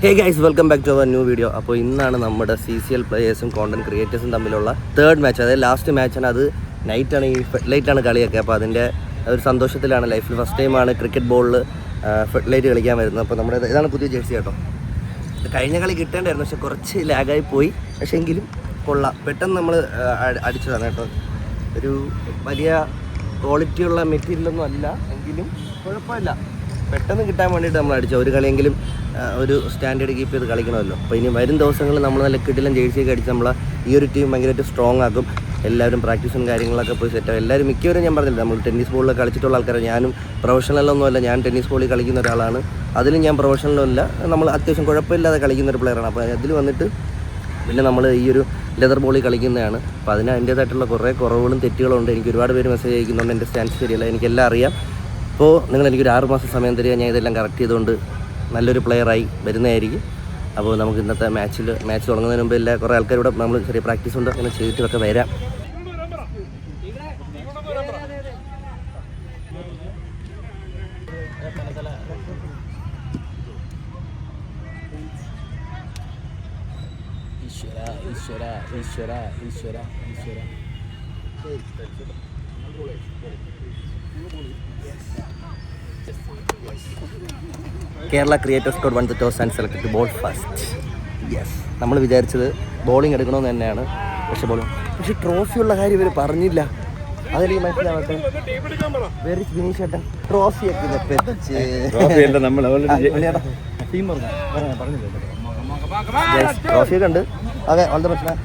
Hey guys, welcome back to our new video. അപ്പോൾ ഇന്നാണ് നമ്മുടെ CCL പ്ലേയേഴ്സും കോണ്ടന്റ് ക്രിയേറ്റേഴ്സും തമ്മിലുള്ള തേർഡ് മാച്ച്, അതായത് ലാസ്റ്റ് മാച്ചാണ്. അത് നൈറ്റാണ്, ഈ ഫെഡ്ലൈറ്റാണ് കളിയൊക്കെ. അപ്പോൾ അതിൻ്റെ ഒരു സന്തോഷത്തിലാണ്. ലൈഫിൽ ഫസ്റ്റ് ടൈമാണ് ക്രിക്കറ്റ് ബോളിൽ ഫെഡ്ലൈറ്റ് കളിക്കാൻ വരുന്നത്. അപ്പോൾ നമ്മുടെ ഇതാണ് പുതിയ ജേഴ്സി കേട്ടോ. കഴിഞ്ഞ കളി കിട്ടേണ്ടായിരുന്നു, പക്ഷെ കുറച്ച് ലാഗായി പോയി. പക്ഷേ എങ്കിലും കൊള്ളാം, പെട്ടെന്ന് നമ്മൾ അടിച്ചതാണ് കേട്ടോ. ഒരു വലിയ ക്വാളിറ്റിയുള്ള മെറ്റീരിയലൊന്നും അല്ല, എങ്കിലും കുഴപ്പമില്ല. പെട്ടെന്ന് കിട്ടാൻ വേണ്ടിയിട്ട് നമ്മൾ അടിച്ചു. ഒരു കളിയെങ്കിലും ഒരു സ്റ്റാൻഡേർഡ് കീപ്പ് ചെയ്ത് കളിക്കണമല്ലോ. അപ്പോൾ ഇനി വരും ദിവസങ്ങളിൽ നമ്മൾ നല്ല കിടിലൻ ജേഴ്സിയൊക്കെ അടിച്ച് നമ്മൾ ഈ ഒരു ടീം ഭയങ്കരമായിട്ട് സ്ട്രോങ് ആക്കും. എല്ലാവരും പ്രാക്ടീസും കാര്യങ്ങളൊക്കെ പോയി സെറ്റാവും. എല്ലാവരും മിക്കവരും ഞാൻ പറഞ്ഞില്ല, നമ്മൾ ടെന്നീസ് ബോളിൽ കളിച്ചിട്ടുള്ള ആൾക്കാരാണ്. ഞാനും പ്രൊഫഷണലൊന്നുമല്ല, ഞാൻ ടെന്നീസ് ബോളിൽ കളിക്കുന്ന ഒരാളാണ്. അതിലും ഞാൻ പ്രൊഫഷണലല്ല, നമ്മൾ അത്യാവശ്യം കുഴപ്പമില്ലാതെ കളിക്കുന്ന ഒരു പ്ലെയറാണ്. അപ്പോൾ അതിൽ വന്നിട്ട് പിന്നെ നമ്മൾ ഈ ഒരു ലെതർ ബോളിൽ കളിക്കുന്നതാണ്. അപ്പോൾ അതിന് അതിൻ്റേതായിട്ടുള്ള കുറേ കുറവുകളും തെറ്റുകളും ഉണ്ട്. എനിക്ക് ഒരുപാട് പേര് മെസ്സേജ് അയക്കുന്നുണ്ട്, എൻ്റെ സ്റ്റാൻസ് ശരിയല്ല, എനിക്കെല്ലാം അറിയാം. അപ്പോൾ നിങ്ങൾ എനിക്കൊരു 6 മാസം സമയം തരിക, ഞാൻ ഇതെല്ലാം കറക്റ്റ് ചെയ്തുകൊണ്ട് നല്ലൊരു പ്ലെയറായി വരുന്നതായിരിക്കും. അപ്പോൾ നമുക്ക് ഇന്നത്തെ മാച്ച് തുടങ്ങുന്നതിന് മുമ്പ് എല്ലാ കുറേ ആൾക്കാരോട് നമ്മൾ ചെറിയ പ്രാക്ടീസ് ഉണ്ട്, അങ്ങനെ ചെയ്തിട്ടൊക്കെ വരാം. Kerala creators squad won the toss and select to bowl first. Yes, നമ്മൾ വിചാരിച്ചത് ബോളിംഗ് എടുക്കണമെന്ന് തന്നെയാണ്. പക്ഷെ ട്രോഫിയുള്ള കാര്യം ഇവർ പറഞ്ഞില്ല. അതെനിക്ക് മനസ്സിലാവട്ടെ. വെരി ഫിനിഷ് ആട്ടെ, ട്രോഫിയൊക്കെ ട്രോഫിയൊക്കെ ഉണ്ട്. അതെ, ഓൾ ദ ബെസ്റ്റ്.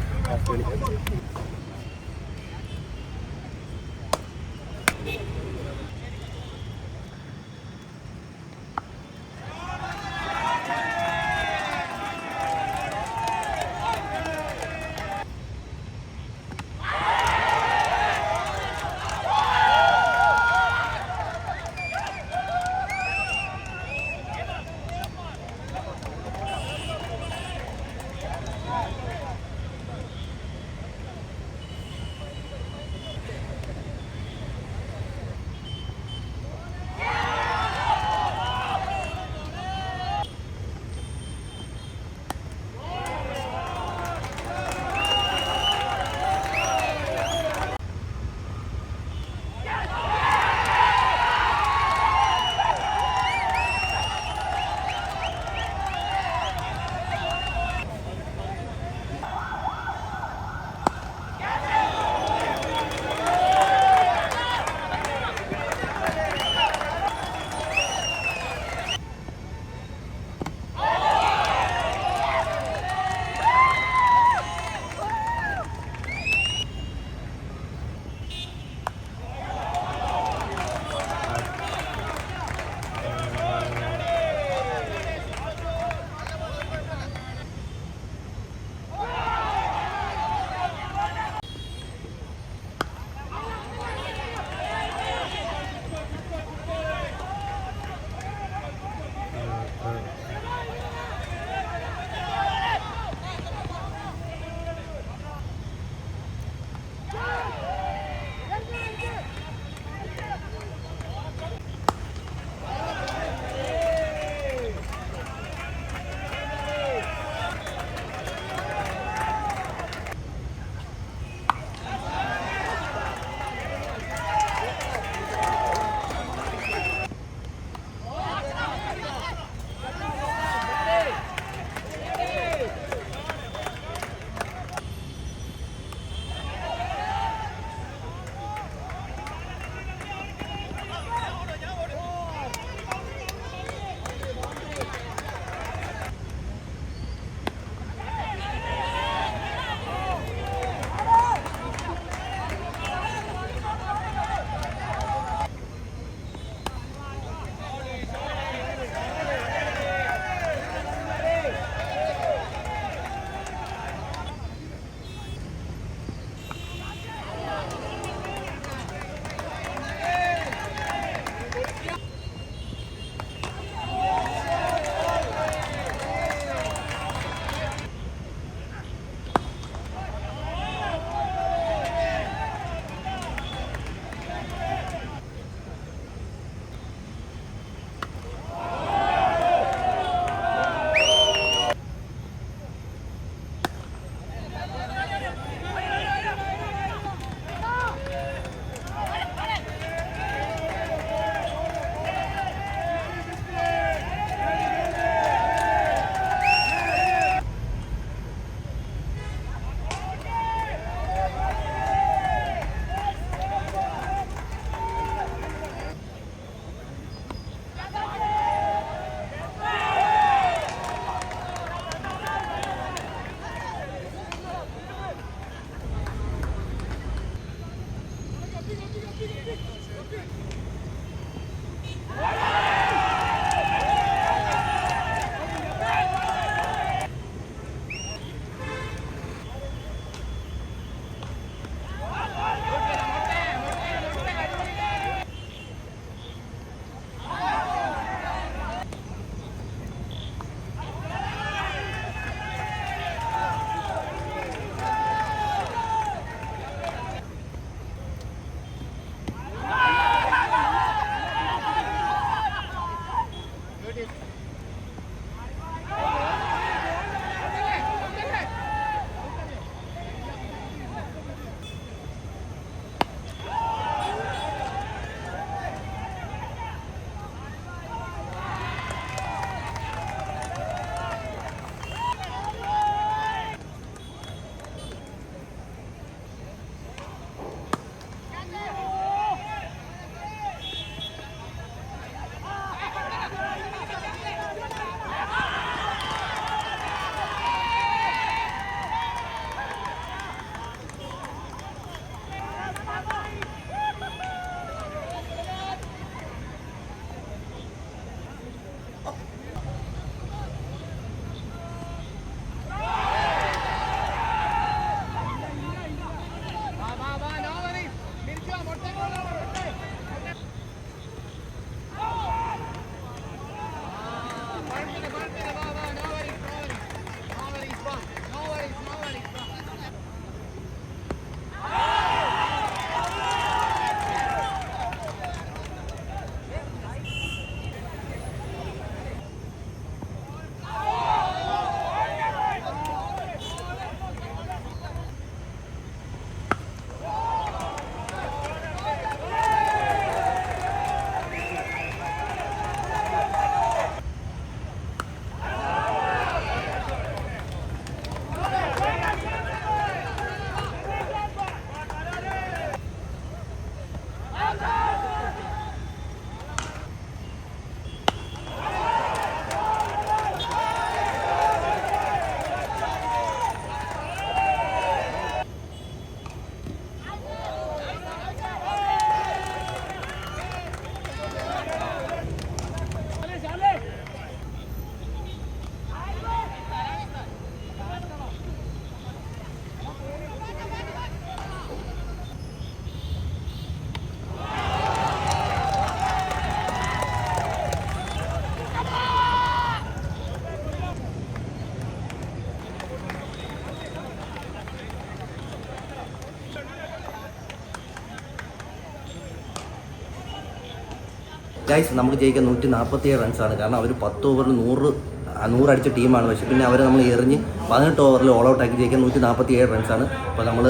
ഗൈസ് നമുക്ക് ജയിക്കാൻ 147 റൺസാണ്. കാരണം അവർ 10 ഓവറിൽ 100 അടിച്ച ടീമാണ്. പക്ഷേ പിന്നെ അവർ നമ്മൾ എറിഞ്ഞ് 18 ഓവറിൽ ഓൾ ഔട്ട് ആക്കി ജയിക്കാൻ 147 റൺസാണ്. അപ്പോൾ നമ്മൾ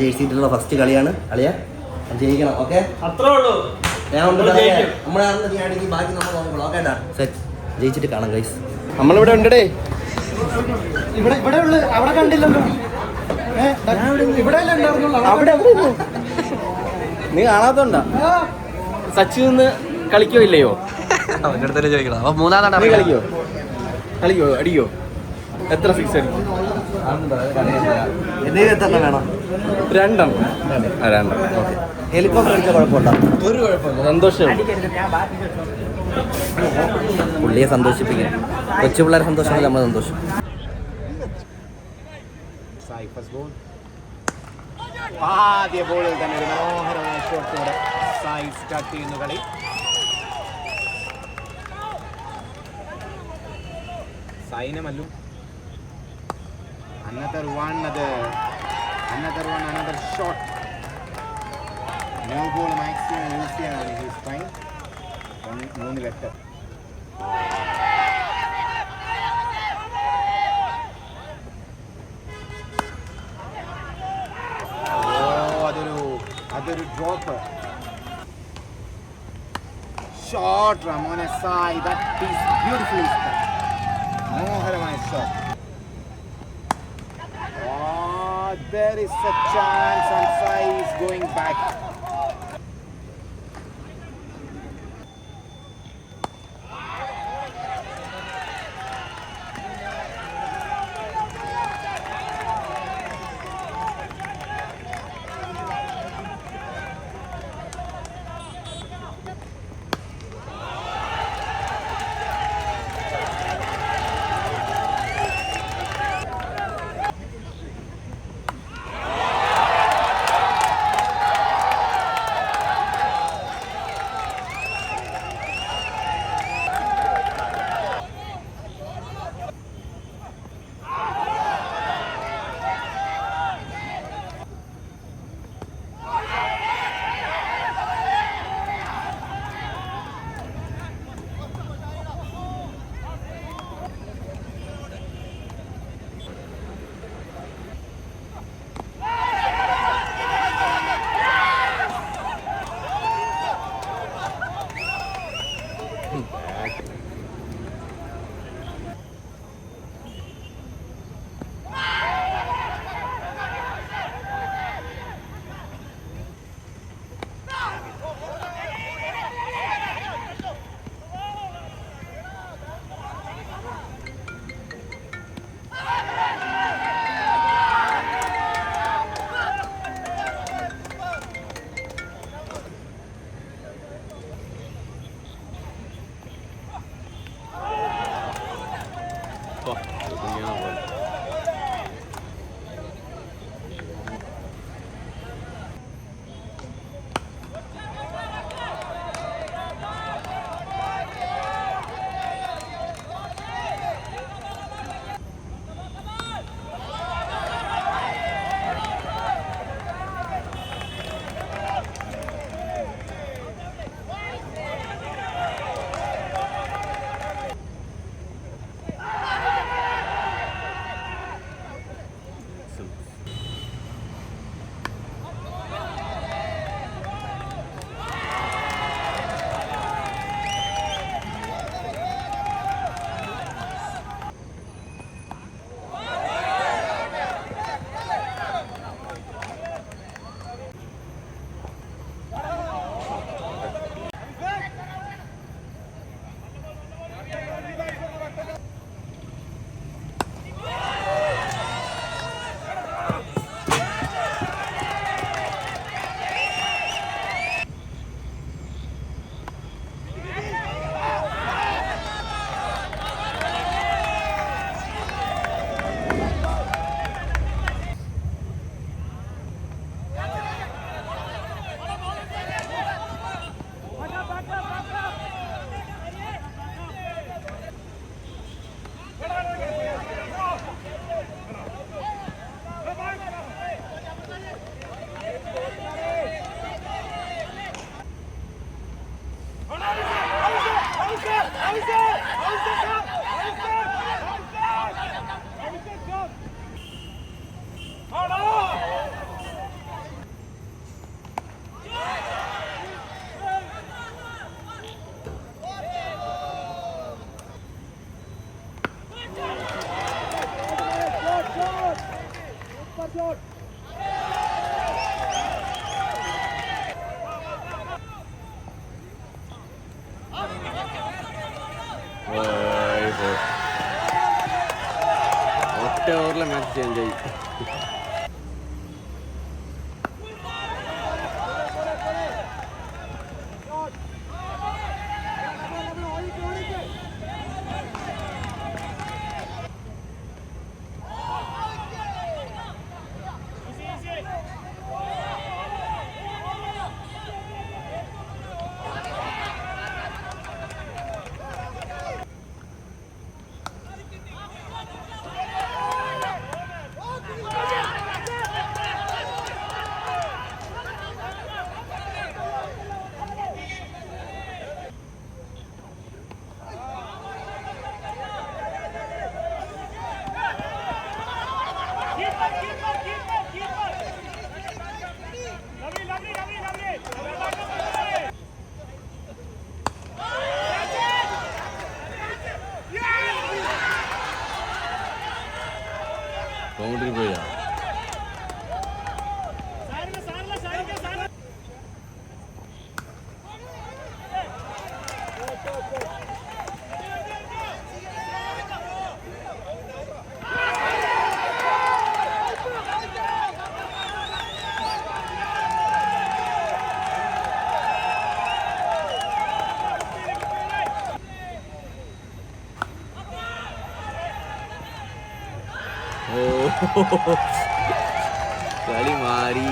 ജയിച്ചിട്ടുള്ള ഫസ്റ്റ് കളിയാണ്. കളിയാ ജയിക്കണം. ഓക്കെ, അത്രേ ഉള്ളൂ. നമ്മളാണെങ്കിൽ ബാക്കി നമ്മൾ നോക്കണം. ഓക്കെ സെറ്റ്, ജയിച്ചിട്ട് കാണാം ഗൈസ്. നമ്മളിവിടെ ഉണ്ടേ. ഇവിടെ അവിടെ കണ്ടില്ലല്ലോ. അവിടെ നീ കാണാത്തോണ്ടാ? സച്ചിൻ നിന്ന് കളിക്കോ ഇല്ലയോ? അവൻ്റെ അടുത്ത് ചോദിക്കണം. അപ്പൊ മൂന്നാം കളിക്കോ അടിക്കോ? എത്ര സിക്സ് അടിക്കും? എത്ര വേണം? 2 ഓക്കെ. ഹെലികോപ്റ്റർ അടിച്ച കുഴപ്പമുണ്ടോ? ഒരു കുഴപ്പമില്ല, സന്തോഷം. പുള്ളിയെ സന്തോഷിപ്പിക്കാൻ, കൊച്ചു പിള്ളേരെ സന്തോഷമല്ല നമ്മൾ സന്തോഷം. ആദ്യ ബോളിൽ തന്നെ ഒരു മനോഹരമായ ഷോട്ടോടെ സായി സ്റ്റാർട്ട് ചെയ്യുന്നു കളി. സൈനമല്ലു another shot. No ball maximum use ചെയ്യാനാണ് he's trying. 3 ലെഫ്റ്റ്. അതൊരു ഡ്രോപ്പ് ഷോട്ട്. റമോനെ Sai, that is beautifully struck. മനോഹരമായ shot. There is a chance and Sai is going back. ഒറ്റ ഓവറിലെ മാച്ച് ചേഞ്ച് ആയി. ബൗണ്ടറി പോയാ കളി മാറി.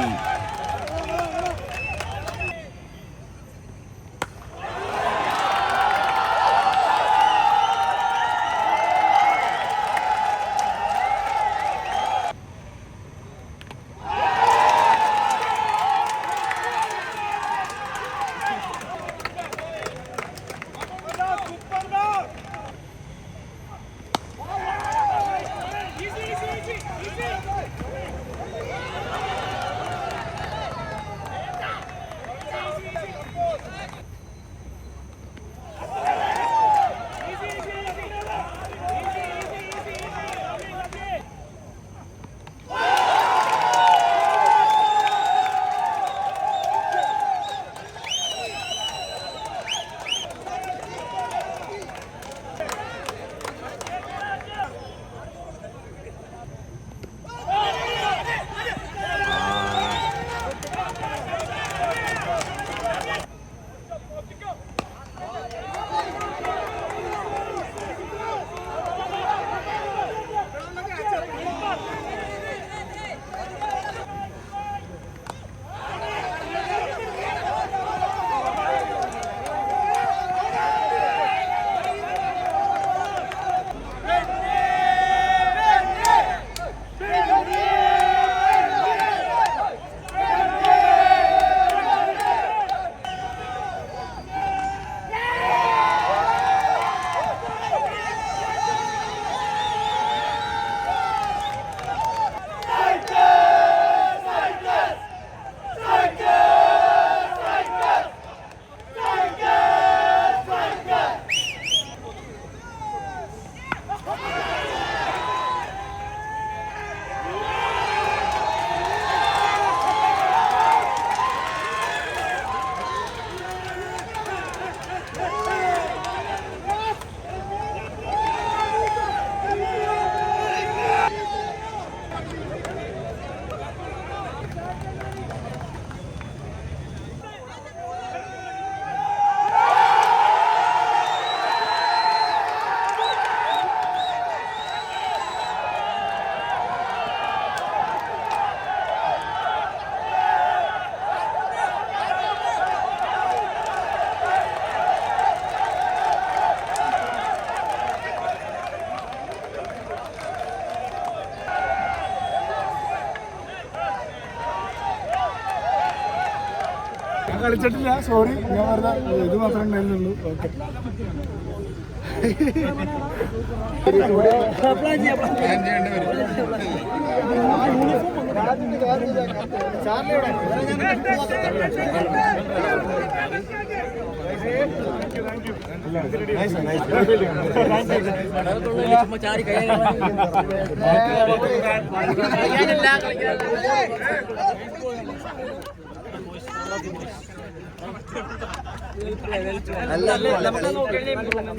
കളിച്ചിട്ടില്ല, സോറി. ഞാൻ പറഞ്ഞ ഇത് മാത്രമേ ഉണ്ടായിരുന്നുള്ളൂ. ഓക്കെ.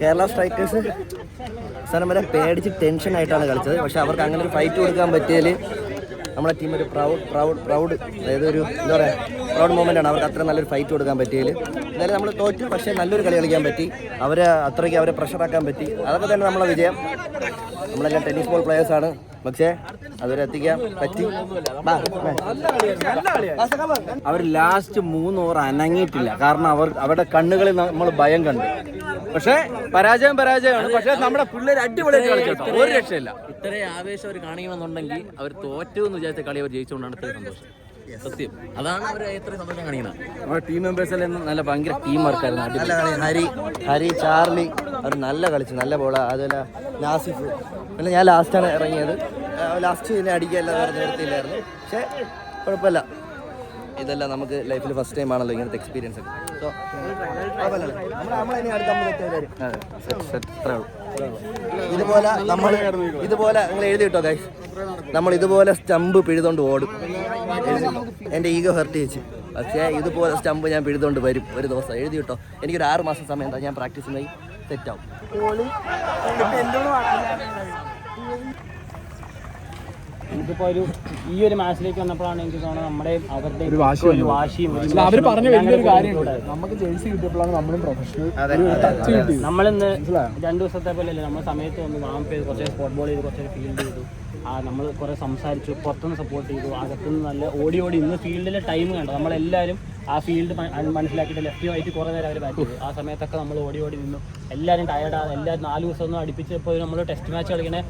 കേരള സ്ട്രൈക്കേഴ്സ് അവസാനം വരെ പേടിച്ച് ടെൻഷൻ ആയിട്ടാണ് കളിച്ചത്. പക്ഷെ അവർക്ക് അങ്ങനെ ഒരു ഫൈറ്റ് കൊടുക്കാൻ പറ്റിയതിൽ നമ്മുടെ ടീം ഒരു പ്രൗഡ് അതായത് ഒരു എന്താ പറയുക പ്രൗഡ് മൊമെൻ്റ് ആണ്. അവർക്ക് അത്ര നല്ലൊരു ഫൈറ്റ് കൊടുക്കാൻ പറ്റിയതിൽ. എന്തായാലും നമ്മൾ തോറ്റു, പക്ഷേ നല്ലൊരു കളി കളിക്കാൻ പറ്റി. അത്രയ്ക്ക് അവരെ പ്രഷറാക്കാൻ പറ്റി. അതൊക്കെ തന്നെ നമ്മളെ വിജയം. നമ്മളെല്ലാം ടെന്നീസ് ബോൾ പ്ലെയേഴ്സാണ്, പക്ഷേ അതുവരെ എത്തിക്കാൻ പറ്റി. അവർ ലാസ്റ്റ് 3 ഓവർ അനങ്ങിയിട്ടില്ല. കാരണം അവരുടെ കണ്ണുകളിൽ നമ്മൾ ഭയം കണ്ടു. പക്ഷേ പരാജയമാണ്. പക്ഷേ നമ്മുടെ പിള്ളേർ അടിപൊളിയായിട്ട് കളിച്ചോ, ഒരു രക്ഷയില്ല. ഇത്രയും ആവേശം അവർ കാണിക്കണമെന്നുണ്ടെങ്കിൽ അവർ തോറ്റു എന്ന് വിചാരിച്ച കളി അവർ ജയിച്ചുകൊണ്ടാണ് ഇത്രയും സന്തോഷം. സത്യം അതാണ് അവർ എത്ര സന്തോഷം കാണിക്കുന്നത്. നമ്മുടെ ടീം മെമ്പേഴ്സെല്ലാം നല്ല ഭയങ്കര ടീം വർക്കായിരുന്നു. നല്ല കളി. ഹരി ചാർലി അവർ നല്ല കളിച്ചു, നല്ല ബോളാണ്. അതുപോലെ നാസിഫ്, പിന്നെ ഞാൻ ലാസ്റ്റാണ് ഇറങ്ങിയത്. ലാസ്റ്റ് ഇതിനെ അടിക്കുകയല്ല, വേറെ നേരത്തില്ലായിരുന്നു. പക്ഷേ കുഴപ്പമില്ല, ഇതെല്ലാം നമുക്ക് ലൈഫിൽ ഫസ്റ്റ് ടൈം ആണല്ലോ ഇങ്ങനത്തെ എക്സ്പീരിയൻസ് ഒക്കെ. സോ ഇതുപോലെ നിങ്ങൾ എഴുതി കിട്ടോ ഗൈസ്, നമ്മൾ ഇതുപോലെ സ്റ്റമ്പ് പിഴുതോണ്ട് ഓടും. എൻ്റെ ഈഗോ ഹെർട്ട് ചെയ്യിച്ചു. പക്ഷേ ഇതുപോലെ സ്റ്റമ്പ് ഞാൻ പിഴുതോണ്ട് വരും ഒരു ദിവസം. എഴുതി കിട്ടോ. എനിക്കൊരു 6 മാസം സമയം എന്താ, ഞാൻ പ്രാക്ടീസ് ചെയ്യുന്ന സെറ്റാവും. നമുക്കിപ്പോൾ ഈ ഒരു മാച്ചിലേക്ക് വന്നപ്പോഴാണ് എനിക്ക് തോന്നുന്നത് നമ്മുടെ അവരുടെ ഒരു വാശിയും അവർ പറഞ്ഞ വലിയൊരു കാര്യമുണ്ട്. നമുക്ക് ജേഴ്സി കിട്ടിയപ്പോഴാണ് നമ്മളും പ്രൊഫഷണൽ. നമ്മളിന്ന് 2 ദിവസത്തെ പോലെ അല്ലേ, നമ്മൾ സമയത്ത് വന്ന് വാം ചെയ്ത് കുറച്ച് സ്പോട്ട് ബോൾ ചെയ്ത് കുറച്ച് ഫീൽഡ് ചെയ്തു. നമ്മൾ കുറേ സംസാരിച്ചു, പുറത്തുനിന്ന് സപ്പോർട്ട് ചെയ്തു, അകത്തുനിന്ന് നല്ല ഓടി ഇന്ന് ഫീൽഡിലെ ടൈം കണ്ടു. നമ്മളെല്ലാവരും ആ ഫീൽഡ് മനസ്സിലാക്കിയിട്ട് ലെഫ്റ്റ് ആയിട്ട് കുറേ നേരം അവർ ബാറ്റ് ചെയ്തു. ആ സമയത്തൊക്കെ നമ്മൾ ഓടി നിന്നു. എല്ലാവരും ടയർഡാണ്. എല്ലാവരും 4 ദിവസം ഒന്നും അടുപ്പിച്ച് ഇപ്പോൾ നമ്മൾ ടെസ്റ്റ് മാച്ച് കളിക്കണേ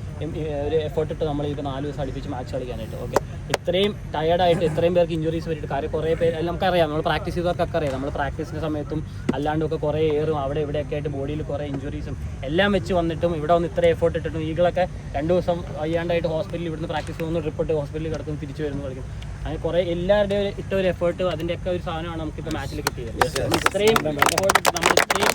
ഒരു എഫേർട്ട് ഇട്ട് നമ്മൾ ഇപ്പോൾ 4 ദിവസം അടുപ്പിച്ച് മാച്ച് കളിക്കാനായിട്ട്. ഓക്കെ, ഇത്രയും ടയർഡായിട്ട് ഇത്രയും പേർക്ക് ഇഞ്ചുറീസ് വരിയിട്ട് കാര്യം കുറേ പേര് നമുക്കറിയാം. നമ്മൾ പ്രാക്ടീസ് ചെയ്തവർക്കൊക്കെ അറിയാം. നമ്മൾ പ്രാക്ടീസിൻ്റെ സമയത്തും അല്ലാണ്ടുമൊക്കെ കുറേ ഏറും അവിടെ ഇവിടെയൊക്കെ ആയിട്ട് ബോഡിയിൽ കുറേ ഇഞ്ചുറീസും എല്ലാം വെച്ച് വന്നിട്ടും ഇവിടെ വന്ന് ഇത്ര എഫേർട്ട് ഇട്ടിട്ടും ഈകളൊക്കെ 2 ദിവസം വയ്യാണ്ടായിട്ട് ഹോസ്പിറ്റലിൽ ഇവിടുന്ന് പ്രാക്ടീസ് പോകുന്നു, റിപ്പോർട്ട് ഹോസ്പിറ്റലിൽ കിടക്കുന്നു, തിരിച്ചു വരുന്നു കളിക്കും. അങ്ങനെ കുറേ എല്ലാവരുടെയും ഇട്ട ഒരു എഫേർട്ട് അതിൻ്റെയൊക്കെ ഒരു സാധനമാണ് നമുക്കിപ്പോൾ മാച്ചിൽ കിട്ടിയത്. ഇത്രയും എഫേർട്ട് ഇട്ട് നമ്മൾ ഇത്രയും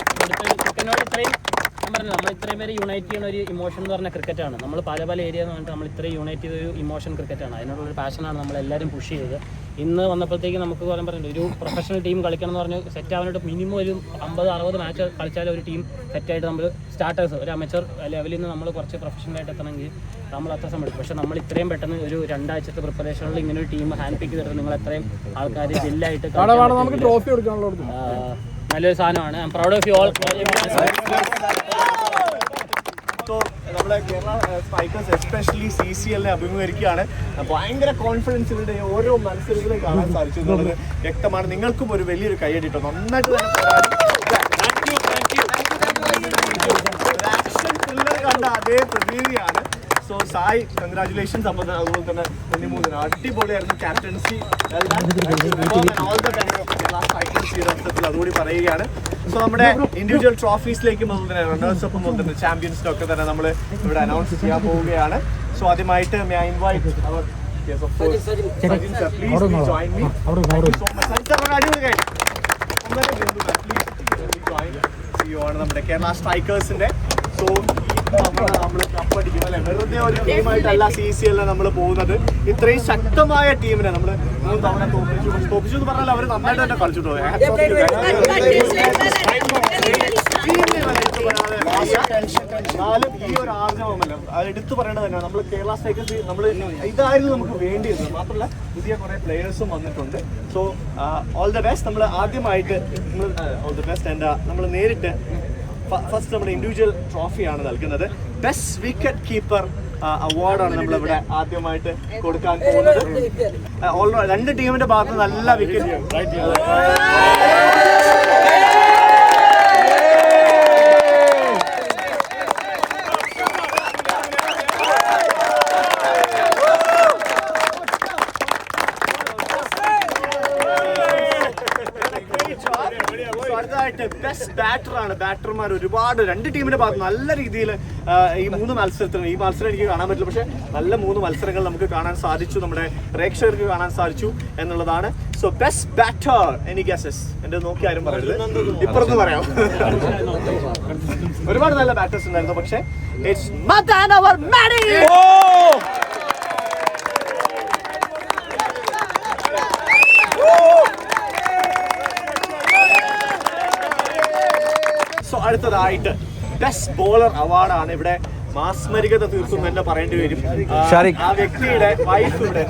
ക്രിക്കറ്റിനോട് ഇത്രയും ഞാൻ പറഞ്ഞത് നമ്മൾ ഇത്രയും പേര് യുണൈറ്റ് ചെയ്യുന്ന ഒരു ഇമോഷൻ എന്ന് പറഞ്ഞാൽ ക്രിക്കറ്റാണ്. നമ്മൾ പല ഏരിയ എന്ന് പറഞ്ഞിട്ട് നമ്മൾ ഇത്രയും യുണൈറ്റ് ചെയ്ത ഒരു ഇമോഷൻ ക്രിക്കറ്റാണ്. അതിനോടുള്ളൊരു പാഷനാണ് നമ്മളെല്ലാവരും പുഷ് ചെയ്തത്. ഇന്ന് വന്നപ്പോഴത്തേക്ക് നമുക്ക് പറയുന്നത് ഒരു പ്രൊഫഷണൽ ടീം കളിക്കണം എന്ന് പറഞ്ഞ് സെറ്റ് ആവാനായിട്ട് മിനിമം ഒരു 50-60 മാച്ച് കളിച്ചാൽ ഒരു ടീം സെറ്റായിട്ട് നമ്മൾ സ്റ്റാർട്ടേഴ്സ് ഒരു അമച്ചർ ലെവലിൽ നിന്ന് നമ്മൾ കുറച്ച് പ്രൊഫഷണലായിട്ട് എത്തണമെങ്കിൽ നമ്മൾ അത്ര സമയം എടുക്കും. പക്ഷേ നമ്മൾ ഇത്രയും പെട്ടെന്ന് ഒരു 2 ആഴ്ചത്തെ പ്രിപ്പറേഷനിൽ ഇങ്ങനെ ഒരു ടീം ഹാൻഡ് പിക്ക് ചെയ്തിട്ട് നിങ്ങൾ എത്രയും ആൾക്കാർ ജില്ലായിട്ട് നമുക്ക് ട്രോഫി കൊടുക്കാനുള്ള നല്ലൊരു സാധനമാണ്. I am proud of you all. നമ്മുടെ കേരള സ്ട്രൈക്കേഴ്സ് എസ്പെഷ്യലി CCLനെ അഭിമുഖീകരിക്കുകയാണ്. ഭയങ്കര കോൺഫിഡൻസ് ഇവരുടെ ഓരോ മത്സരങ്ങളും കാണാൻ സാധിച്ചു എന്നുള്ളത് വ്യക്തമാണ്. നിങ്ങൾക്കും ഒരു വലിയൊരു കൈയടിട്ടോ. നന്നായിട്ട് തന്നെ ആക്ഷൻ പിള്ളേർ കണ്ട അതേ പ്രതീതിയാണ്. So Sai, congratulations. അപ്പോൾ അതുപോലെ തന്നെ 13 അടിപൊളിയായിരുന്നു ക്യാപ്റ്റൻസി. അതുകൂടി പറയുകയാണ്. സോ നമ്മുടെ ഇൻഡിവിജ്വൽ ട്രോഫീസിലേക്കും അതുപോലെ തന്നെ റണ്ണേഴ്സൊപ്പം അതുപോലെ തന്നെ ചാമ്പ്യൻസിനൊക്കെ തന്നെ നമ്മൾ ഇവിടെ അനൗൺസ് ചെയ്യാൻ പോവുകയാണ്. സോ ആദ്യമായിട്ട് may I invite our Sajin sir, please join me. CEO ആണ് നമ്മുടെ കേരള സ്ട്രൈക്കേഴ്സിന്റെ. സോ നമ്മൾ കപ്പടിക്കും അല്ലെ, വെറുതെ ഒരു ടീമായിട്ടല്ല CCL നമ്മൾ പോകുന്നത്. ഇത്രയും ശക്തമായ ടീമിനെ നമ്മൾ 3 തവണ തോപ്പിച്ചു എന്ന് പറഞ്ഞാൽ അവർ നന്നായിട്ട് തന്നെ കളിച്ചിട്ടോ. എന്നാലും ഈ ഒരു ആർജവമല്ല അത് എടുത്തു പറയേണ്ടത് തന്നെയാണ്. നമ്മൾ കേരള സ്ട്രൈക്കേഴ്സ് നമ്മൾ ഇതായിരുന്നു നമുക്ക് വേണ്ടിയിരുന്നത്. മാത്രമല്ല പുതിയ കുറേ പ്ലെയേഴ്സും വന്നിട്ടുണ്ട്. So all the best. നമ്മൾ ആദ്യമായിട്ട് ഓൾ ദ ബെസ്റ്റ്. എൻ്റെ നമ്മൾ നേരിട്ട് ഫസ്റ്റ് നമ്മുടെ ഇൻഡിവിജ്വൽ ട്രോഫിയാണ് നൽകുന്നത്. ബെസ്റ്റ് വിക്കറ്റ് കീപ്പർ അവാർഡാണ് നമ്മളിവിടെ ആദ്യമായിട്ട് കൊടുക്കാൻ പോകുന്നത്. ഓൾറെഡി 2 ടീമിന്റെ ഭാഗത്ത് നല്ല വിക്കറ്റ്. അടുത്തതായിട്ട് ബെസ്റ്റ് ബാറ്ററാണ്. ബാറ്റർമാർ ഒരുപാട് 2 ടീമിന്റെ ഭാഗത്ത് നല്ല രീതിയിൽ ഈ 3 മത്സരത്തിൽ ഈ മത്സരം എനിക്ക് കാണാൻ പറ്റില്ല, പക്ഷെ നല്ല 3 മത്സരങ്ങൾ നമുക്ക് കാണാൻ സാധിച്ചു, നമ്മുടെ പ്രേക്ഷകർക്ക് കാണാൻ സാധിച്ചു എന്നുള്ളതാണ്. So best batter any guesses? എന്റെ നോക്കി ആരും പറയരുത്, ഇപ്പുറത്ത് പറയാം. ഒരുപാട് നല്ല ബാറ്റേഴ്സ് ഉണ്ടായിരുന്നു, പക്ഷെ ഇറ്റ്സ് മദൻ അവർ മാഡി. അടുത്തതായിട്ട് ബെസ്റ്റ് ബോളർ അവാർഡാണ് ഇവിടെ മാസ്മരികത തീർത്തും തന്നെ പറയേണ്ടി വരും. ആ വ്യക്തിയുടെ വൈഫ് ഇവിടെ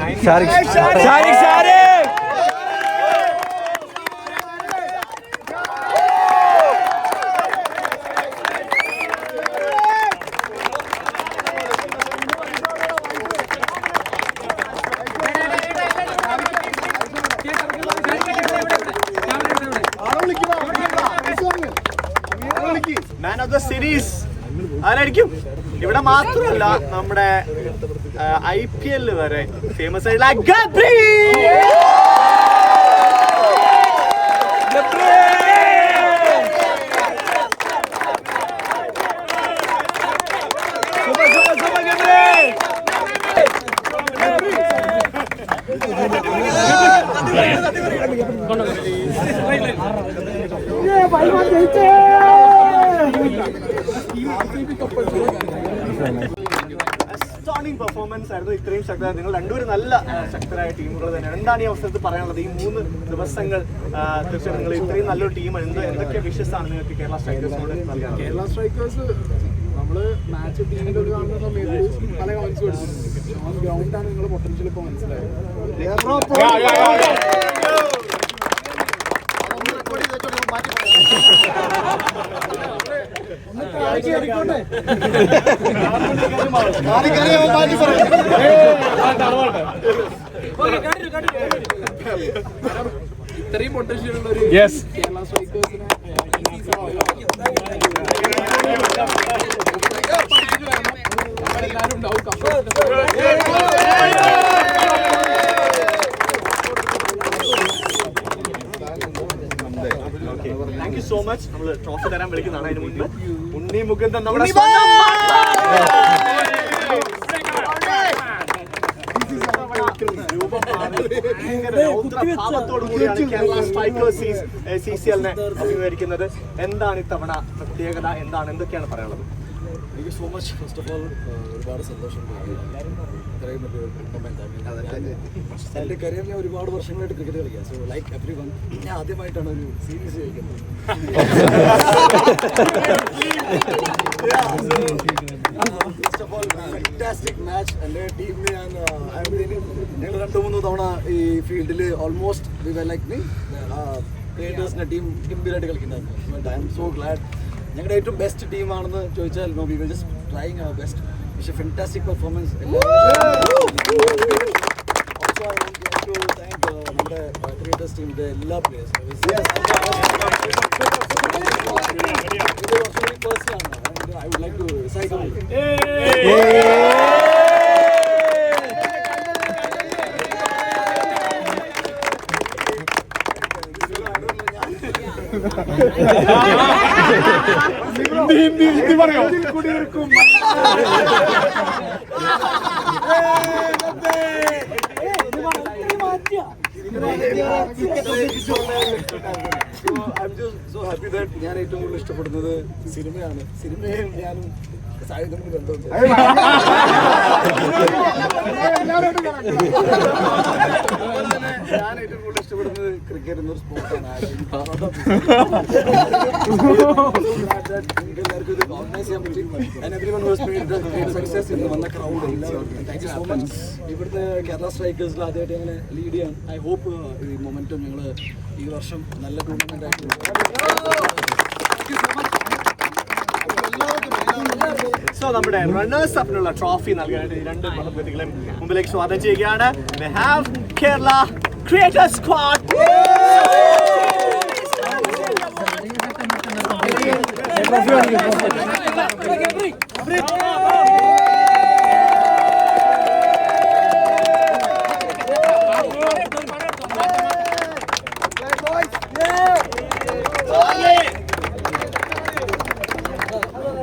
മാൻ ഓഫ് ദ സീരീസ് ആരായിരിക്കും? ഇവിടെ മാത്രമല്ല നമ്മുടെ IPL വരെ ഫേമസ് ആയിട്ടുള്ള ഗബ്രി. സ്റ്റാർട്ടിംഗ് പെർഫോമൻസ് ആയിരുന്നു. ഇത്രയും ശക്തരായ നിങ്ങൾ രണ്ടുപേരും നല്ല ശക്തരായ ടീമുകൾ തന്നെയാണ്. എന്താണ് ഈ അവസരത്തിൽ പറയാനുള്ളത്? ഈ 3 ദിവസങ്ങൾ തീർച്ചയായും നിങ്ങൾ ഇത്രയും നല്ലൊരു ടീമാണ്. എന്തൊക്കെ വിഷസ് ആണ് നിങ്ങൾക്ക് കേരള സ്ട്രൈക്കേഴ്സിനോട് നൽകാൻ? കേരള സ്ട്രൈക്കേഴ്സ് നമ്മൾ മാച്ച് ടീമിൻ്റെ കാണുന്ന സമയത്ത് പല കമൻസ് കൊടുത്തിട്ടുണ്ട്. ഓൺ ഗ്രൗണ്ടാണ് നിങ്ങൾ പൊട്ടൻഷ്യൽ ഇപ്പോൾ മനസ്സിലായത്. ഇത്രയും പൊട്ടൻഷ്യൽ ഉള്ള ഒരു കേരള സ്ട്രൈക്കേഴ്സിനെ എല്ലാവരും ഉണ്ടാവും. Thank you so much. നമ്മൾ ട്രോഫി തരാൻ വിളിക്കുന്നതാണ്. അതിന് മുൻപ് ഉണ്ണി മുകുന്ദൻ നമ്മുടെ ഭാവത്തോടുകൂടിയാണ് കേരള സ്ട്രൈക്കേഴ്സ് CCLനെ അഭിമുഖീകരിക്കുന്നത്. എന്താണ് ഇത്തവണ പ്രത്യേകത? എന്താണ്, എന്തൊക്കെയാണ് പറയാനുള്ളത്? Thank you so much. First of all ഒരുപാട് സന്തോഷമുണ്ട്. ഇത്രയും എൻ്റെ കരിയറിൽ ഞാൻ ഒരുപാട് വർഷങ്ങളായിട്ട് ക്രിക്കറ്റ് കളിക്കാം. സോ ലൈക്ക് എവ്രി വൺ, ഞാൻ ആദ്യമായിട്ടാണ് ഒരു സീരീസ് കളിക്കുന്നത്. First of all fantastic match. എൻ്റെ ടീമിന് ഞങ്ങൾ 2-3 തവണ ഈ ഫീൽഡിൽ ഓൾമോസ്റ്റ് ക്രിയേറ്റേഴ്സിൻ്റെ ടീം ഗംഭീരമായിട്ട് കളിക്കുന്നുണ്ടായിരുന്നു. But I'm so glad. ഞങ്ങളുടെ ഏറ്റവും ബെസ്റ്റ് ടീമാണെന്ന് ചോദിച്ചാൽ no, we were just trying our best. പക്ഷേ ഫാന്റാസ്റ്റിക് പെർഫോമൻസ്. താങ്ക് നമ്മുടെ ക്രിയേറ്റേഴ്സ് ടീമിൻ്റെ എല്ലാ പ്ലേയേഴ്സും. പേഴ്സണലാണ്. I would like to cycle. Hindi പറയോ? കുടിയിരിക്കും. ഞാൻ ഏറ്റവും കൂടുതൽ ഇഷ്ടപ്പെടുന്നത് സിനിമയാണ്. സിനിമയും ഞാനും സായുധത്തിന് ബന്ധമുണ്ട്. ഞാൻ ഏറ്റവും കൂടുതൽ ഇഷ്ടപ്പെടുന്നത് ക്രിക്കറ്റ് എന്നൊരു സ്പോർട്ടാണ്. എല്ലാവർക്കും ഇത് ഓർഗനൈസ് ചെയ്യാൻ പറ്റി. വന്ന crowd thank you so much. ഇവിടുത്തെ കേരള സ്ട്രൈക്കേഴ്സിൽ ആദ്യമായിട്ട് ഞങ്ങൾ ലീഡ് ചെയ്യാൻ. ഐ ഹോപ്പ് ഈ മൊമെന്റം ഞങ്ങൾ ഈ വർഷം നല്ല ടൂർണമെന്റ് ആയിട്ട്. സോ നമ്മുടെ റണ്ണേഴ്സ് അപ്പിനുള്ള ട്രോഫി നൽകാനായിട്ട് ഈ 2 പ്രതികളെയും മുമ്പിലേക്ക് സ്വാഗതം ചെയ്യുകയാണ്. We have Kerala Creator Squad.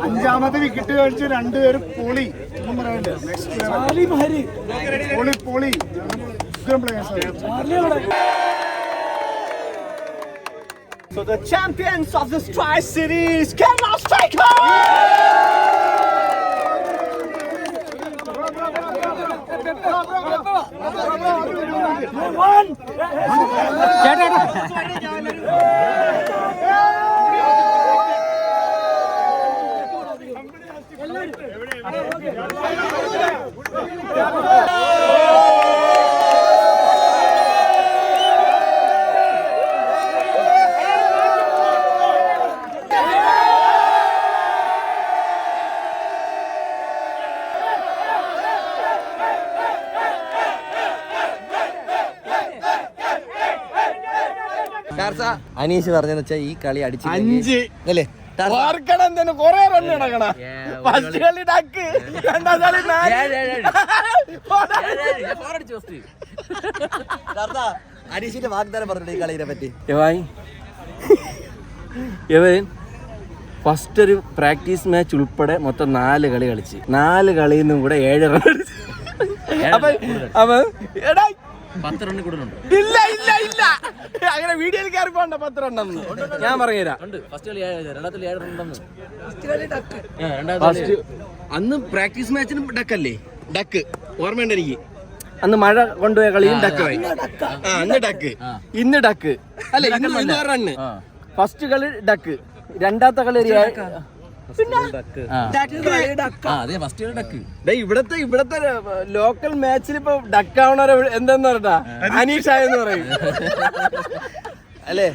അഞ്ചാമത്തെ വിക്കറ്റ് കഴിച്ച് 2 പേര് പൊളി. ഒന്നും പറയാനില്ല. പൊളി So the champions of the Strike Series, Kerala Strikers! Aneesh പറഞ്ഞെന്ന് വെച്ചാൽ ഈ കളി അടിച്ച് അല്ലേ കൊറേ റൺ കിടക്കണ ഫസ്റ്റ് കളി ഡക്ക്, രണ്ടാം കളി അനീഷിന്റെ വാഗ്ദാനം പറഞ്ഞിട്ട് ഈ കളീനെ പറ്റി. ഇവൻ ഫസ്റ്റ് ഒരു പ്രാക്ടീസ് മാച്ച് ഉൾപ്പെടെ മൊത്തം 4 കളി കളിച്ച് 4 കളിയിൽ നിന്നും കൂടെ 7 റൺ അടിച്ചു. അപ്പൊ എടാ 10 റണ്ണിൽ കൂടുതലുണ്ട്. ഇല്ല ഇല്ല ഇല്ല, അങ്ങനെ വീഡിയോയിൽ കയറി പോണ്ട 10 റണ്ണെന്ന് ഞാൻ പറഞ്ഞുതരാം. ഫസ്റ്റ് കളി 7, രണ്ടാമത്തെ 7 റണ്ണുണ്ടെന്ന്. ഫസ്റ്റ് അന്ന് പ്രാക്ടീസ് മാച്ചിനും ഡക്കല്ലേ, ഡക്ക് ഓർമ്മയുണ്ട് എനിക്ക്. അന്ന് മഴ കൊണ്ടുപോയ കളിയും ഡക്കായി. അന്ന് ഡക്ക്, ഇന്ന് ഡക്ക് അല്ല, ഇന്ന് റണ്ണ്. ഫസ്റ്റ് കളി ഡക്ക്, രണ്ടാമത്തെ കളി ഇവിടത്തെ ലോക്കൽ മാച്ചിൽ ഇപ്പൊ ഡക്കാവണവരെ എന്താന്ന് പറഞ്ഞാ അനീഷായെന്ന് പറയും. അല്ലേ?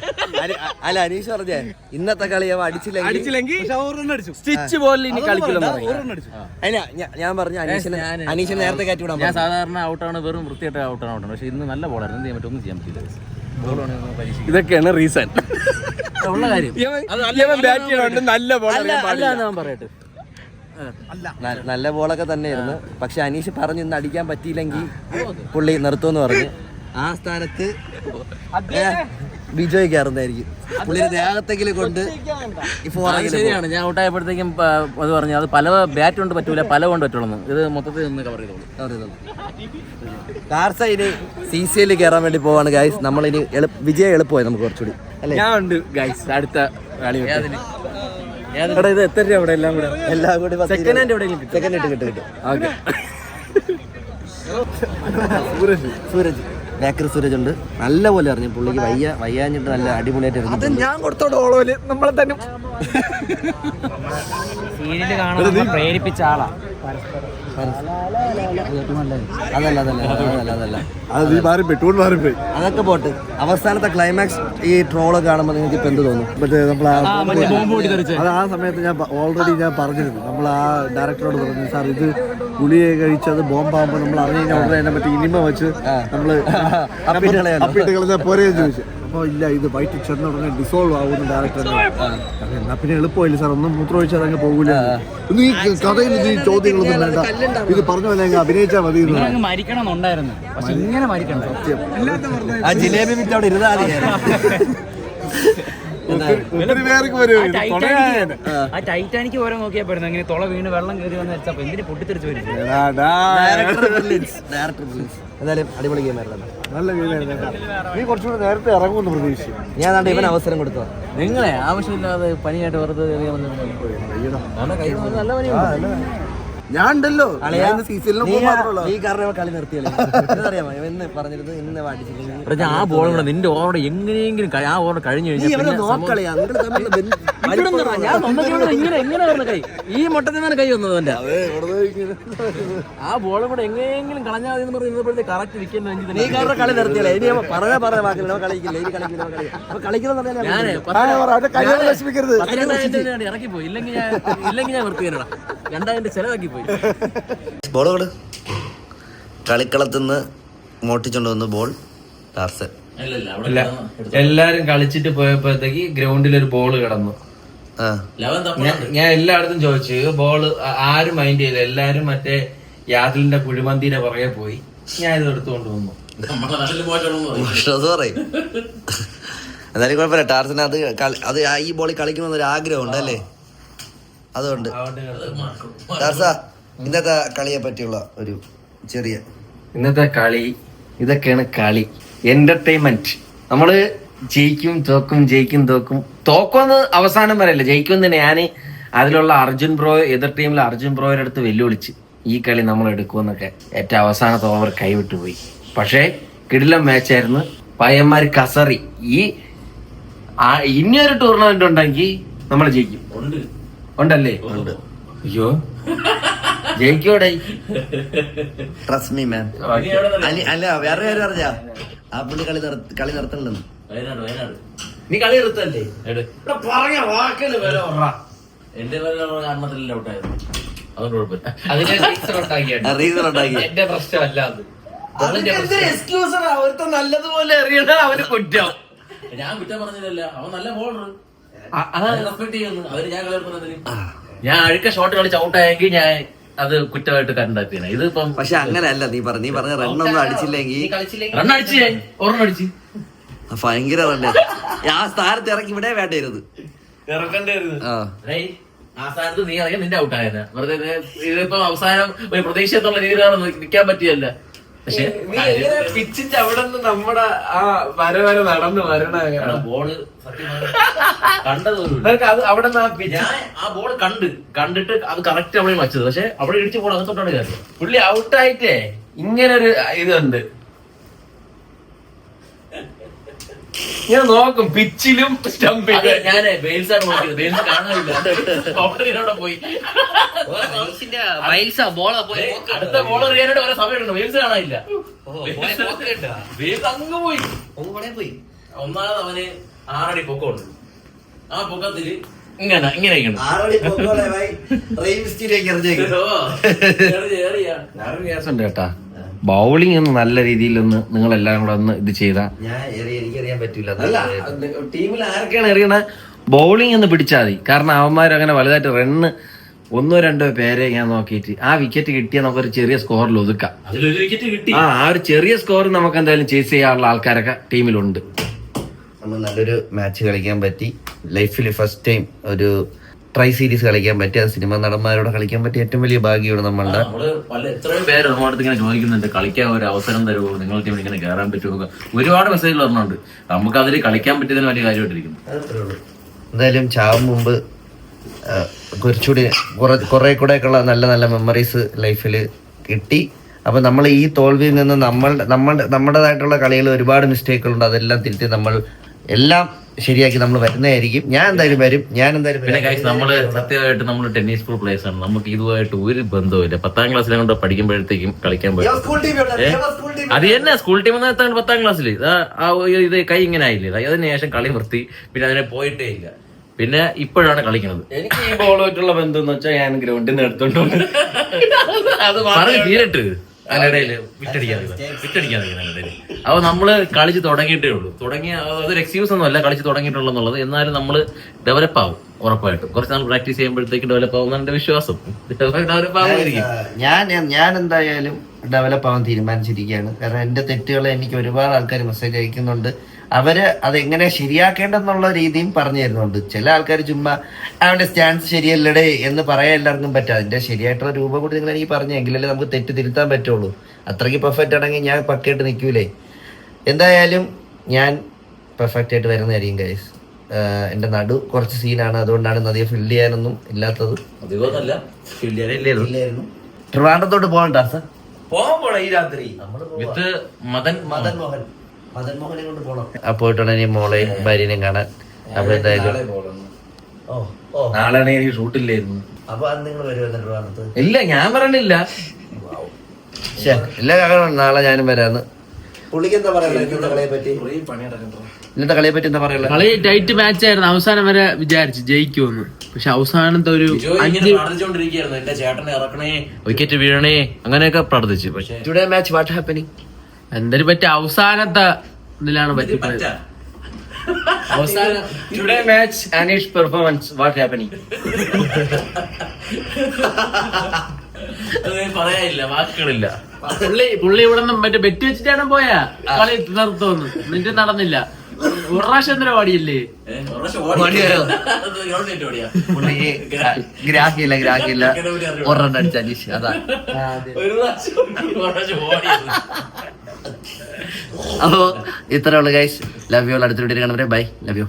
അല്ല അനീഷ് പറഞ്ഞേ ഇന്നത്തെ കളി അടിച്ചില്ലെങ്കിൽ സ്റ്റിച്ച് പോലെ ഇനി കളിക്കില്ലെന്ന് ഞാൻ പറഞ്ഞു അനീഷിനെ നേരത്തെ കയറ്റി വിടാൻ. ഞാൻ സാധാരണ ഔട്ടാണ്, വെറും വൃത്തിയായിട്ട് ഔട്ടാണ്. പക്ഷെ ഇന്ന് നല്ല ബോളായിരുന്നു, എന്ത് ചെയ്യാൻ പറ്റും, ഒന്നും ചെയ്യാൻ പറ്റില്ല. ഇതൊക്കെയാണ് റീസൺ. ഉള്ള കാര്യം നല്ല പറയട്ടെ, നല്ല ബോളൊക്കെ തന്നെയായിരുന്നു. പക്ഷെ അനീഷ് പറഞ്ഞു ഇന്ന് അടിക്കാൻ പറ്റിയില്ലെങ്കിൽ പുള്ളി നിർത്തുമെന്ന് പറഞ്ഞു. ആ സ്ഥാനത്ത് ബിജോയ് കയറുന്നതായിരിക്കും. പുള്ളിയുടെ ദേഹത്തെങ്കിലും കൊണ്ട് ശരിയാണ്. ഞാൻ ഔട്ടായപ്പോഴത്തേക്കും അത് പറഞ്ഞു, അത് പല ബാറ്റ് കൊണ്ട് പറ്റൂല, പല കൊണ്ട് പറ്റുള്ളൂ. ഇത് മൊത്തത്തിൽ നിന്ന് കവർ ചെയ്തോളൂ. കാർസ ഇനി CCL കയറാൻ വേണ്ടി പോവാണ് ഗൈസ്. നമ്മളിനി വിജയം എളുപ്പമായി നമുക്ക് കുറച്ചുകൂടി അല്ലേ? ഞാൻ ഉണ്ട് ഗൈസ്. അടുത്ത കളി ഇത് എത്ര രൂപ അവിടെ എല്ലാം കൂടി സെക്കൻഡ് ഹാൻഡ് എവിടെയെങ്കിലും സെക്കൻഡ് ഇട്ട് കിട്ടും. ഓക്കെ. സൂരജ് ബേക്കർ സൂരജ് ഉണ്ട്, നല്ല പോലെ അറിഞ്ഞു. പുള്ളിക്ക് വയ്യാഞ്ഞിട്ട് നല്ല അടിപൊളിയായിട്ട് അത് ഞാൻ കൊടുത്തോണ്ട് ഓളോല് നമ്മളെ തന്നെ സീരിയല് കാണാൻ പ്രേരിപ്പിച്ച ആളാ. അതല്ല അതൊക്കെ പോട്ട്. അവസാനത്തെ ക്ലൈമാക്സ് ഈ ട്രോളൊക്കെ കാണുമ്പോൾ നിങ്ങൾക്ക് ഇപ്പൊ എന്ത് തോന്നും? ആ സമയത്ത് ഞാൻ ഓൾറെഡി പറഞ്ഞിരുന്നു, നമ്മൾ ആ ഡയറക്ടറോട് പറഞ്ഞു, സാർ ഇത് ഗുളിയെ കഴിച്ചത് ബോംബാകുമ്പോൾ നമ്മൾ അറിഞ്ഞു കഴിഞ്ഞാൽ ഉടനെ അതിനെ പറ്റി ഇനിമ വെച്ച് നമ്മള് അപ്പിട്ട് കളഞ്ഞ പോരെയെന്ന് ചോദിച്ചു. അപ്പോൾ ഇല്ല, ഇത് വൈറ്റ് ചെന്ന ഉടനെ ഡിസോൾവ് ആവുന്നു ഡയറക്ടർ. എന്നാ പിന്നെ എളുപ്പമില്ല സാർ, ഒന്നും മൂത്രമൊഴിച്ചാൽ അങ്ങ് പോകൂല. ഈ കഥയിൽ ഈ ചോദ്യങ്ങളൊന്നും വേണ്ട, ഇത് പറഞ്ഞ പോലെ അങ്ങ് അഭിനയിച്ചാൽ മതി. മരിക്കണം എന്നുണ്ടായിരുന്നു, പക്ഷെ ഇങ്ങനെ മരിക്കണം. സത്യം ആ ജിലേബി വിറ്റ് അവിടെ ഇരുന്നാ ടൈറ്റാനിക്ക് ഓരോ നോക്കിയാ പോയിരുന്നു. അങ്ങനെ തുള വീണ് വെള്ളം കയറി വന്ന് വെച്ചപ്പോ എന്തിനു പൊട്ടിത്തെറിച്ച് വരും. എന്തായാലും അടിപൊളി ഗെയിമായിരുന്നു, നല്ല ഗെയിമായിരുന്നു. നീ കുറച്ചുകൂടെ നേരത്തെ ഇറങ്ങുമെന്ന് പ്രതീക്ഷിച്ചു. ഞാൻ ഇവന് അവസരം കൊടുത്തോ. നിങ്ങളെ ആവശ്യമില്ലാതെ പനിയായിട്ട് വെറുതെ നല്ല പനിയുണ്ട്. ഞാൻ ഉണ്ടല്ലോ, നീ കാരണം കളി നിർത്തിയല്ലോ. അറിയാമോ ഇന്ന് പറഞ്ഞിരുന്നു ഇന്ന് വാടിച്ചില്ലെങ്കിൽ ആ ബോൾ കൂടെ നിന്റെ ഓവറോടെ എങ്ങനെയെങ്കിലും ആ ഓവർ കഴിഞ്ഞു കഴിഞ്ഞാൽ എങ്ങനെ കൈ ഈ മൊട്ടത്തിനാണ് കൈ വന്നത് എന്റെ. ആ ബോൾ കൂടെ എങ്ങനെയെങ്കിലും കളഞ്ഞാൽ മതി എന്ന് പറയുമ്പോഴത്തെ കറക്റ്റ് വിൽക്കുന്ന നീ കാരണം കളി നിർത്തിയല്ലേ. ഇനി പറയാ വാക്കില്ല കളിക്കില്ല. ഇനി കളിക്കുന്നത് ഇറക്കിപ്പോയി. ഇല്ലെങ്കിൽ ഞാൻ വൃത്തിയാനടാ 2000 ചെലവാക്കി പോയി. ബോളോട് കളിക്കളത്തുനിന്ന് മോട്ടിച്ചോണ്ട് വന്ന ബോൾ ടാർസൻ. എല്ലാരും കളിച്ചിട്ട് പോയപ്പോഴത്തേക്ക് ഗ്രൗണ്ടിൽ ഒരു ബോൾ കിടന്നു. ഞാൻ എല്ലായിടത്തും ചോദിച്ചു, ബോള് ആരും മൈൻഡ് ചെയ്തില്ല. എല്ലാരും മറ്റേ യാദിലിന്റെ കുഴിമന്തിയുടെ പുറകെ പോയി. ഞാൻ ഇത് എടുത്തുകൊണ്ട് വന്നു. പറയും എന്നാലും കുഴപ്പമില്ല. ടാർസന് അത് ഈ ബോളിൽ കളിക്കണമെന്നൊരു ആഗ്രഹം ഉണ്ട് അല്ലേ? അതുകൊണ്ട് ടാർസ ഇന്നത്തെ കളിയെ പറ്റിയുള്ള ഒരു ചെറിയ ഇന്നത്തെ കളി ഇതൊക്കെയാണ് കളി. എന്റർടൈൻമെന്റ്. നമ്മള് ജയിക്കും തോക്കും, ജയിക്കും തോക്കും. തോക്കുമെന്ന് അവസാനം പറയല്ല, ജയിക്കുമെന്ന് തന്നെ. ഞാൻ അതിലുള്ള അർജുൻ ബ്രോ, എതിർ ടീമിലെ അർജുൻ ബ്രോയുടെ അടുത്ത് വെല്ലുവിളിച്ച് ഈ കളി നമ്മൾ എടുക്കുമെന്നൊക്കെ. ഏറ്റവും അവസാനത്തെ ഓവർ കൈവിട്ടു പോയി. പക്ഷേ കിടിലം മാച്ചായിരുന്നു. പയ്യന്മാർ കസറി. ഇനിയൊരു ടൂർണമെന്റ് ഉണ്ടെങ്കിൽ നമ്മൾ ജയിക്കും. ഉണ്ടല്ലേ? അയ്യോ ജയിക്കോടെ. Trust me man. അല്ല വേറെ കാര്യം അറിഞ്ഞാ ആ പുള്ളി കളി നിർത്തണ്ടെന്ന്. നീ കളി നിർത്തല്ലേ? പറഞ്ഞ വാക്കില് വില എന്റെ കാരണത്തിലല്ല ഔട്ടായിരുന്നു. അതുകൊണ്ട് കുഴപ്പമില്ല. അതിനെ റീസൺ ഉണ്ടാക്കി. എന്റെ പ്രശ്നമല്ല അത്. എക്സ്ക്യൂസ്. അവർക്ക് നല്ലതുപോലെ അറിയണ അവന് കുറ്റം. ഞാൻ കുറ്റം പറഞ്ഞില്ലല്ല, അവൻ നല്ല ബോളർ, റെസ്പെക്ട് ചെയ്യുന്നു. അവര് ഞാൻ കളിക്കുന്നതിന് ഞാൻ അഴുക്ക ഷോട്ട് കളിച്ച് ഔട്ടായെങ്കിൽ ഞാൻ അത് കുറ്റമായിട്ട് കണ്ടെത്തിയാണ്. ഇതിപ്പം പക്ഷെ അങ്ങനെയല്ല, നീ പറഞ്ഞ റണ്ണൊന്നും അടിച്ചില്ലെങ്കിൽ റൺ അടിച്ച് ഞാൻ ഒരെണ്ണം അടിച്ച് ഭയങ്കര റണ്ണ് ആ സ്ഥാനത്ത് ഇറക്കി ഇവിടെ വേണ്ടായിരുന്നു. ആ സ്ഥാനത്ത് നീ ഇറങ്ങി നിന്റെ ഔട്ടായത് വെറുതെ. ഇതിപ്പോ അവസാനം ഒരു പ്രതീക്ഷത്തുള്ള രീതിയിലാണ് നിൽക്കാൻ പറ്റിയല്ല. പക്ഷെ പിച്ചിന്റെ അവിടെ നിന്ന് നമ്മുടെ ആ വര നടന്ന് വരണ ബോള് കണ്ടത് അവിടെ ഞാൻ ആ ബോൾ കണ്ടിട്ട് അത് കറക്റ്റ് അവിടെ വച്ചത്. പക്ഷെ അവിടെ ഇടിച്ച് ബോൾ അകത്തോട്ടാണ് കയറി. പുള്ളി ഔട്ടായിട്ടേ ഇങ്ങനൊരു ഇതുണ്ട്. ഞാൻ നോക്കും പിച്ചിലും സ്റ്റംപിലും. ഞാൻ ബെയിൽസാണ് നോക്കിയത്, ബെയിൽസ് കാണാനില്ല. ബൗണ്ടറിയിലൂടെ പോയി അടുത്ത ബോൾ എറിയാനായിട്ട് ഓരോ സമയമുണ്ട്. ബെയിൽസ് കാണാനില്ല. ബെയിൽസ് അങ്ങ് പോയി. ഒന്നാമത് അവന് 6 അടി പൊക്കമുണ്ട്. ആ പൊക്കത്തില് ഇങ്ങനെയൊക്കെയാണ് കേട്ടാ. ബൗളിംഗ് ഒന്ന് നല്ല രീതിയിലൊന്ന് നിങ്ങളെല്ലാം കൂടെ ഒന്ന് ഇത് ചെയ്താ. എനിക്കറിയാൻ പറ്റൂല. അല്ല, ടീമിൽ ആരൊക്കെയാണ് എറിയണ ബൗളിംഗ് ഒന്ന് പിടിച്ചാൽ മതി. കാരണം അവന്മാർ അങ്ങനെ വലുതായിട്ട് റണ്ണ് 1-2 പേരെ ഞാൻ നോക്കിയിട്ട് ആ വിക്കറ്റ് കിട്ടിയാൽ നമുക്കൊരു ചെറിയ സ്കോറിൽ ഒതുക്കാം. അതിലൊരു വിക്കറ്റ് കിട്ടി. ആ ഒരു ചെറിയ സ്കോർ നമുക്ക് എന്തായാലും ചേസ് ചെയ്യാനുള്ള ആൾക്കാരൊക്കെ ടീമിലുണ്ട്. നമ്മൾ നല്ലൊരു മാച്ച് കളിക്കാൻ പറ്റി. ലൈഫിൽ ഫസ്റ്റ് ടൈം ഒരു ട്രൈ സീരീസ് കളിക്കാൻ പറ്റി. അത് സിനിമ നടന്മാരോട് കളിക്കാൻ പറ്റിയ ഏറ്റവും വലിയ ഭാഗ്യമാണ് നമ്മളുടെ. എത്രയും പേര് നമ്മുടെ അടുത്ത് ഇങ്ങനെ ചോദിക്കുന്നുണ്ട്, കളിക്കാൻ ഒരു അവസരം തരുമോ, നിങ്ങൾ ടീം ഇങ്ങനെ കയറാൻ പറ്റുമോ. ഒരുപാട് മെസ്സേജ് പറഞ്ഞുണ്ട്. നമുക്ക് അതിൽ കളിക്കാൻ പറ്റിയതിന് വലിയ കാര്യമായിട്ടിരിക്കുന്നു. എന്തായാലും ചാവും മുമ്പ് കുറച്ചുകൂടി കുറെ കൂടെ ഒക്കെയുള്ള നല്ല നല്ല മെമ്മറീസ് ലൈഫിൽ കിട്ടി. അപ്പൊ നമ്മൾ ഈ തോൽവിയിൽ നിന്ന് നമ്മുടേതായിട്ടുള്ള കളികൾ ഒരുപാട് മിസ്റ്റേക്കുകളുണ്ട്. അതെല്ലാം തിരുത്തി നമ്മൾ എല്ലാം ശരിയാക്കി നമ്മൾ വരുന്നതായിരിക്കും. ഞാൻ എന്തായാലും വരും. പിന്നെ കാര്യം നമ്മള് സത്യമായിട്ട് നമ്മൾ ടെന്നീസ് സ്കൂൾ പ്ലേയേഴ്സ് ആണ്. നമുക്ക് ഇതുമായിട്ട് ഒരു ബന്ധവുമില്ല. 10ാം ക്ലാസ്സിലെ കൊണ്ട് പഠിക്കുമ്പോഴത്തേക്കും കളിക്കാൻ പറ്റും. അത് തന്നെ സ്കൂൾ ടീം 10ാം ക്ലാസ്സിൽ ഇത് കൈ ഇങ്ങനെ ആയില്ലേ. അതിനുശേഷം കളി നിർത്തി. പിന്നെ അതിനെ പോയിട്ടേ ഇല്ല. പിന്നെ ഇപ്പോഴാണ് കളിക്കുന്നത്. എനിക്ക് ഈ ബോളുമായിട്ടുള്ള ബന്ധം എന്ന് വെച്ചാൽ ഞാൻ ഗ്രൗണ്ടിൽ നിന്ന് എടുത്തോണ്ട് തീരട്ട് അതിനിടയില് വിറ്റടിക്കാതെ അപ്പൊ നമ്മള് കളിച്ച് തുടങ്ങിയിട്ടേ ഉള്ളൂ. അതൊരു എക്സ്ക്യൂസ് ഒന്നും അല്ല, കളിച്ച് തുടങ്ങിയിട്ടുള്ളൂ എന്നുള്ളത്. എന്നാലും നമ്മള് ഡെവലപ്പ് ആവും ഉറപ്പായിട്ടും. കുറച്ച് നാൾ പ്രാക്ടീസ് ചെയ്യുമ്പോഴത്തേക്ക് ഡെവലപ്പ് ആവും എന്റെ വിശ്വാസം. ഡെവലപ്പ് ആവുമായിരിക്കും. ഞാൻ എന്തായാലും ഡെവലപ്പ് ആവാൻ തീരുമാനിച്ചിരിക്കുകയാണ്. കാരണം എന്റെ തെറ്റുകൾ എനിക്ക് ഒരുപാട് ആൾക്കാർ മെസ്സേജ് അയക്കുന്നുണ്ട്. അവര് അതെങ്ങനെ ശരിയാക്കേണ്ടെന്നുള്ള രീതിയും പറഞ്ഞു തരുന്നുണ്ട്. ചില ആൾക്കാർ ചുമ്മാ അവന്റെ സ്റ്റാൻസ് ശരിയല്ലടേ എന്ന് പറയാൻ എല്ലാവർക്കും പറ്റും. അതിന്റെ ശരിയായിട്ടുള്ള രൂപം കൂടി നിങ്ങൾ എനിക്ക് പറഞ്ഞു എങ്കിലല്ലേ നമുക്ക് തെറ്റ് തിരുത്താൻ പറ്റുള്ളൂ. അത്രയ്ക്ക് പെർഫെക്റ്റ് ആണെങ്കിൽ ഞാൻ പക്കയായിട്ട് നിൽക്കൂലേ. എന്തായാലും ഞാൻ പെർഫെക്റ്റ് ആയിട്ട് വരുന്നതായിരിക്കും ഗൈസ്. എന്റെ നടു കുറച്ച് സീനാണ്, അതുകൊണ്ടാണ് നദിയെ ഫീൽഡ് ചെയ്യാനൊന്നും ഇല്ലാത്തത്. ട്രിവാൻഡ്രത്തോട്ട് പോകണ്ട സാർ, ഈ രാത്രി വിത്ത് മദൻ മോഹനെ കൊണ്ട് പോകണം. പോയിട്ടുള്ള ഇനി മോളെയും ഭാര്യനെയും കാണാൻ. അപ്പൊ എന്തായാലും നാളെ എനിക്ക് ഷൂട്ടില്ലായിരുന്നു. അപ്പൊ അത് നിങ്ങൾ വരുമെന്ന് ട്രിവാൻഡ്രത്ത്? ഇല്ല, ഞാൻ പറയണില്ല. എല്ലാ കാര്യം നാളെ ഞാനും വരാന്ന്. പുള്ളിക്ക് എന്താ പറയാ ഇന്നത്തെ കളിയെ പറ്റി? എന്താ പറയാ? കളി ടൈറ്റ് മാച്ച് ആയിരുന്നു. അവസാനം വരെ വിചാരിച്ചു ജയിക്കുമെന്ന്. പക്ഷെ അവസാനത്തെ ഒരു പ്രാർത്ഥിച്ചോണ്ടിരിക്കുകയായിരുന്നു, എന്റെ ചേട്ടനെ ഇറക്കണേ, വിക്കറ്റ് വീഴണേ, അങ്ങനെയൊക്കെ പ്രാർത്ഥിച്ചു. പക്ഷെ ടുഡേ മാച്ച് വാട്ട് ഹാപ്പനിങ്? എന്തൊരു പറ്റി അവസാനത്തെ ഇതിലാണ് പറ്റിപ്പോയത്. അവസാനം today match Aneesh performance what happening? പറയാനില്ല, വാക്കുകളില്ല. പുള്ളി ഇവിടെ നിന്ന് മറ്റേ ബെറ്റ് വെച്ചിട്ടാണ് പോയാ കളി നിർത്തുമെന്ന്. എന്നിട്ട് നടന്നില്ല. ഒരു പ്രാവശ്യം എന്തിനാ പാടിയില്ലേ? ഗ്രാഹ്യല്ല ഒരെണ്ണം അടിച്ച അനീഷ്. അതാ അപ്പോ ഇത്രേ ഉള്ളു ഗൈസ്. Love you. അടുത്ത വീഡിയോ കാണുന്നവരെ ബൈ. Love you.